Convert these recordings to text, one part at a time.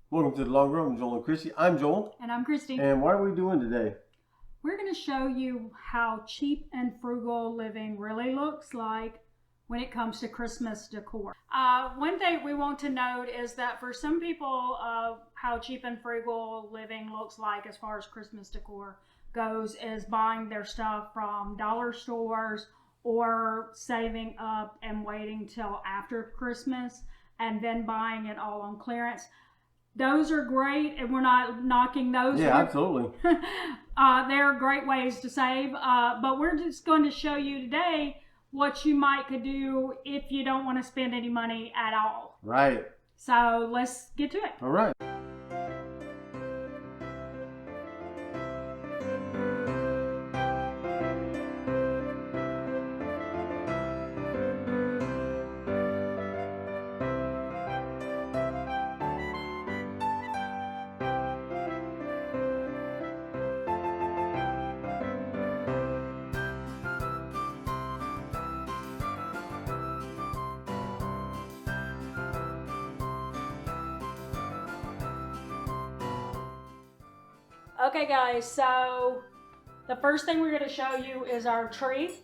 Welcome to the Long Road. I'm Joel and Christy. I'm Joel. And I'm Christy. And what are we doing today? We're going to show you how cheap and frugal living really looks like when it comes to Christmas decor. One thing we want to note is that for some people, how cheap and frugal living looks like as far as Christmas decor goes is buying their stuff from dollar stores or saving up and waiting till after Christmas and then buying it all on clearance. Those are great, and we're not knocking those. Yeah, absolutely. They're great ways to save, but we're just going to show you today what you could do if you don't want to spend any money at all. Right. So let's get to it. All right. Okay guys, so the first thing we're going to show you is our tree.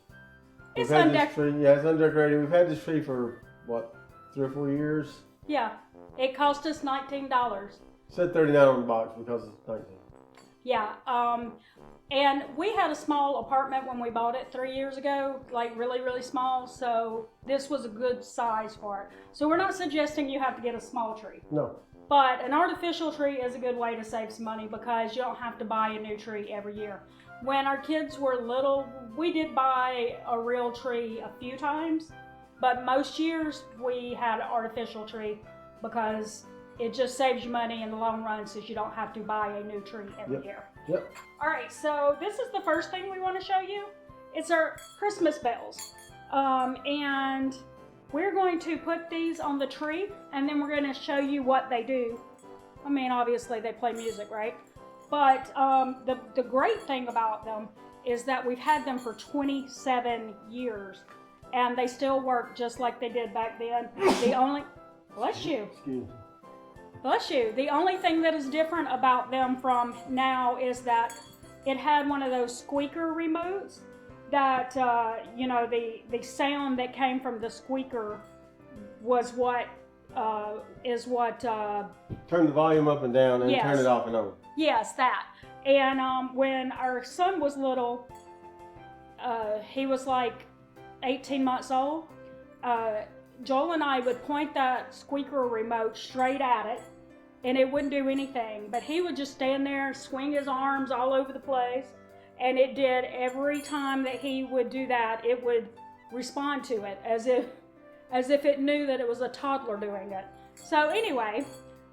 It's undecorated. We've had this tree for, what, 3 or 4 years? Yeah, it cost us $19. It said $39 on the box because it's 19. Yeah, and we had a small apartment when we bought it 3 years ago, like really, really small, so this was a good size for it. So we're not suggesting you have to get a small tree. No. But an artificial tree is a good way to save some money because you don't have to buy a new tree every year. When our kids were little, we did buy a real tree a few times, but most years we had an artificial tree because it just saves you money in the long run since you don't have to buy a new tree every year. Yep. All right, so this is the first thing we want to show you. It's our Christmas bells. And we're going to put these on the tree, and then we're going to show you what they do. I mean, obviously they play music, right? But the great thing about them is that we've had them for 27 years, and they still work just like they did back then. The only, bless you. Excuse me. Bless you. The only thing that is different about them from now is that it had one of those squeaker remotes that, you know, the sound that came from the squeaker was what, Turn the volume up and down and Yes. turn it off and on. Yes, that. And when our son was little, he was like 18 months old, Joel and I would point that squeaker remote straight at it, and it wouldn't do anything. But he would just stand there, swing his arms all over the place, and it did every time that he would do that. It would respond to it as if it knew that it was a toddler doing it. So anyway,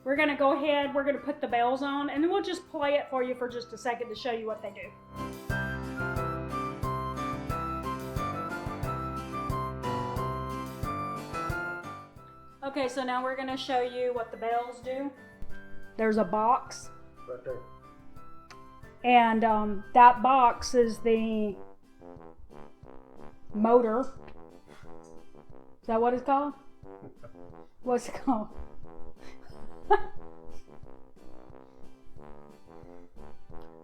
we're going to go ahead, we're going to put the bells on, and then we'll just play it for you for just a second to show you what they do. Okay, so now we're going to show you what the bells do. There's a box. Right there. And that box is the motor. Is that what it's called? What's it called?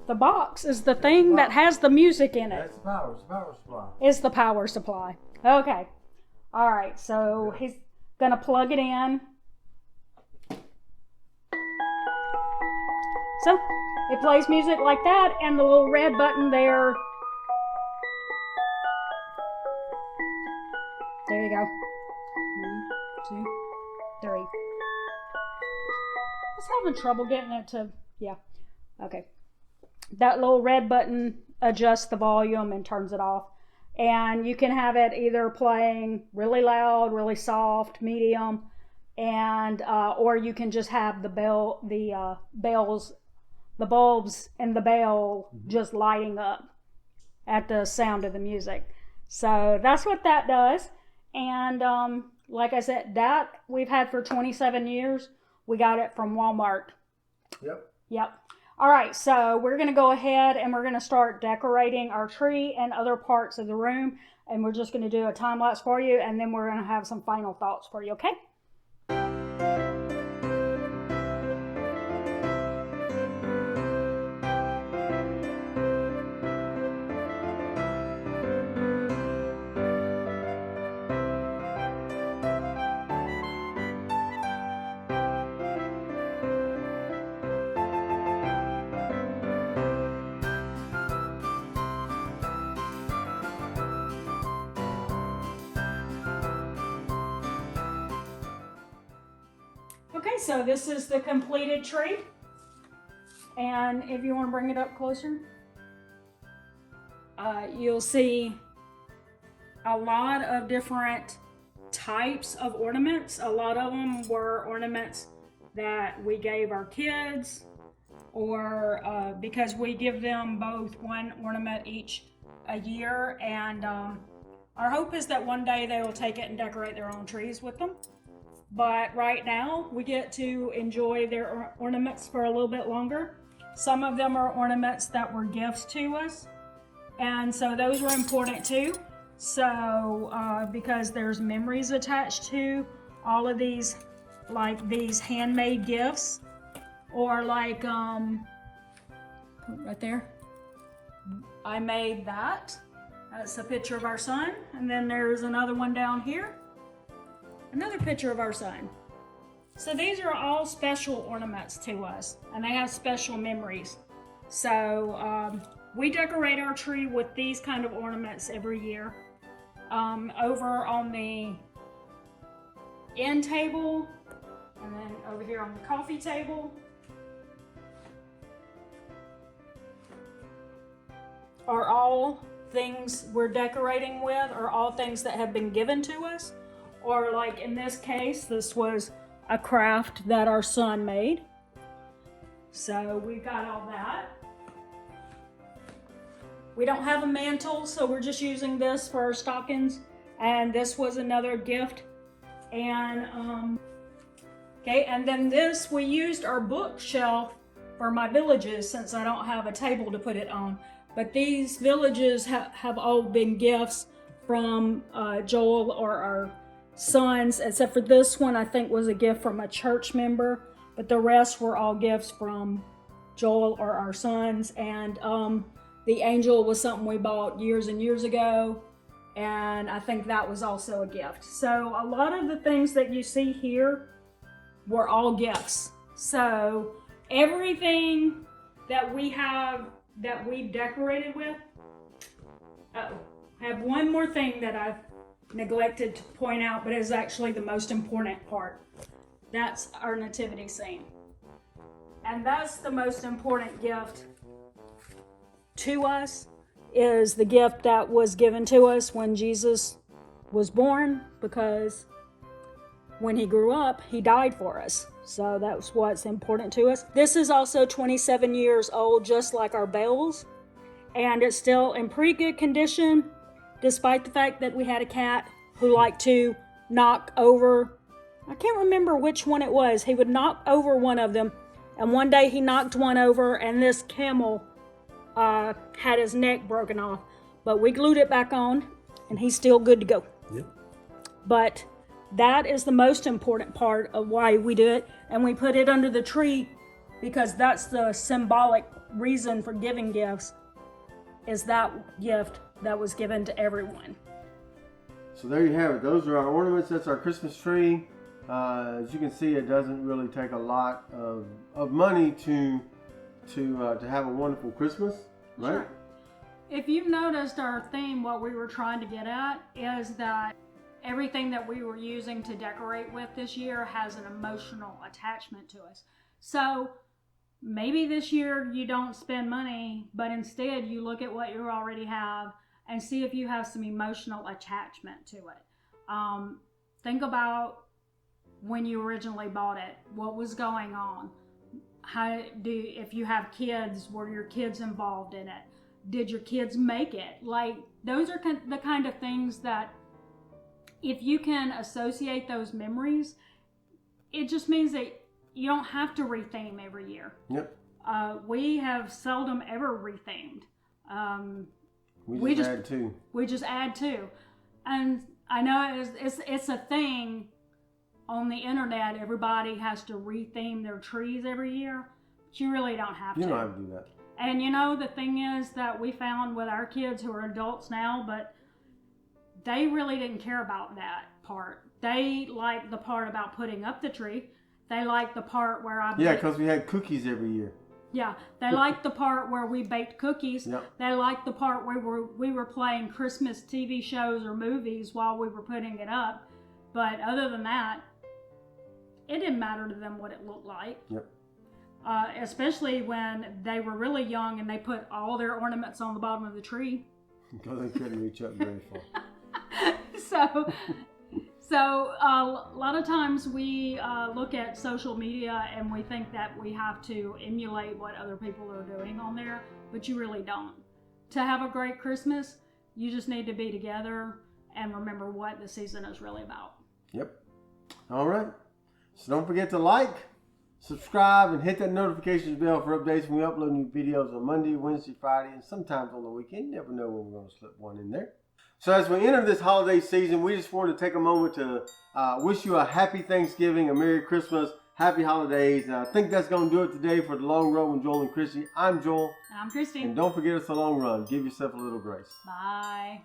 The box is the thing that has the music in it. That's the power supply. It's the power supply. Okay. All right, so he's going to plug it in. So it plays music like that, and the little red button there. There you go. 1, 2, 3. I was having trouble getting it to, yeah. Okay. That little red button adjusts the volume and turns it off. And you can have it either playing really loud, really soft, medium, and or you can just have the bells, the bulbs in the bell just lighting up at the sound of the music. So that's what that does. And like I said, that we've had for 27 years. We got it from Walmart. Yep. All right, so we're going to go ahead and we're going to start decorating our tree and other parts of the room. And we're just going to do a time lapse for you, and then we're going to have some final thoughts for you, okay? Okay, so this is the completed tree. And if you want to bring it up closer, you'll see a lot of different types of ornaments. A lot of them were ornaments that we gave our kids, or because we give them both one ornament each a year, and our hope is that one day they will take it and decorate their own trees with them. But right now we get to enjoy their ornaments for a little bit longer. Some of them are ornaments that were gifts to us, and so those were important too. So because there's memories attached to all of these, like these handmade gifts, or like right there, I made that. That's a picture of our son. And then there's another one down here, another picture of our son. So these are all special ornaments to us, and they have special memories. So we decorate our tree with these kind of ornaments every year. Over on the end table, and then over here on the coffee table, are all things we're decorating with, or all things that have been given to us. Or like in this case, this was a craft that our son made. So we've got all that. We don't have a mantle, so we're just using this for our stockings. And this was another gift. And okay, and then this, we used our bookshelf for my villages, since I don't have a table to put it on. But these villages have all been gifts from Joel or our sons, except for this one I think was a gift from a church member, but the rest were all gifts from Joel or our sons. And the angel was something we bought years and years ago, and I think that was also a gift. So a lot of the things that you see here were all gifts. So everything that we have that we've decorated with. I have one more thing that I've neglected to point out, but is actually the most important part. That's our nativity scene. And that's the most important gift to us, is the gift that was given to us when Jesus was born, because when he grew up, he died for us. So that's what's important to us. This is also 27 years old, just like our bells, and it's still in pretty good condition, despite the fact that we had a cat who liked to knock over, I can't remember which one it was. He would knock over one of them, and one day he knocked one over, and this camel had his neck broken off. But we glued it back on, and he's still good to go. Yep. But that is the most important part of why we do it, and we put it under the tree because that's the symbolic reason for giving gifts, is that gift that was given to everyone. So there you have it. Those are our ornaments. That's our Christmas tree. As you can see, it doesn't really take a lot of money to have a wonderful Christmas, right? Sure. If you've noticed our theme, what we were trying to get at is that everything that we were using to decorate with this year has an emotional attachment to us. So maybe this year you don't spend money, but instead you look at what you already have and see if you have some emotional attachment to it. Think about when you originally bought it, what was going on. If you have kids, were your kids involved in it? Did your kids make it? Like, those are the kind of things that if you can associate those memories, it just means that you don't have to retheme every year. Yep. We have seldom ever rethemed. We just add to. We just add to. And I know it's a thing on the internet. Everybody has to retheme their trees every year, but you really don't have to. You don't have to do that. And you know, the thing is that we found with our kids who are adults now, but they really didn't care about that part. They liked the part about putting up the tree. They liked the part where because we had cookies every year. Yeah, they liked the part where we baked cookies. Yep. They liked the part where we were playing Christmas TV shows or movies while we were putting it up. But other than that, it didn't matter to them what it looked like. Yep. Especially when they were really young and they put all their ornaments on the bottom of the tree. Because they couldn't reach up very far. So a lot of times we look at social media and we think that we have to emulate what other people are doing on there, but you really don't. To have a great Christmas, you just need to be together and remember what the season is really about. Yep. All right. So don't forget to like, subscribe, and hit that notifications bell for updates when we upload new videos on Monday, Wednesday, Friday, and sometimes on the weekend. You never know when we're going to slip one in there. So as we enter this holiday season, we just wanted to take a moment to wish you a happy Thanksgiving, a Merry Christmas, Happy Holidays. And I think that's going to do it today for The Long Road with Joel and Christy. I'm Joel. I'm Christy. And don't forget it's a long run. Give yourself a little grace. Bye.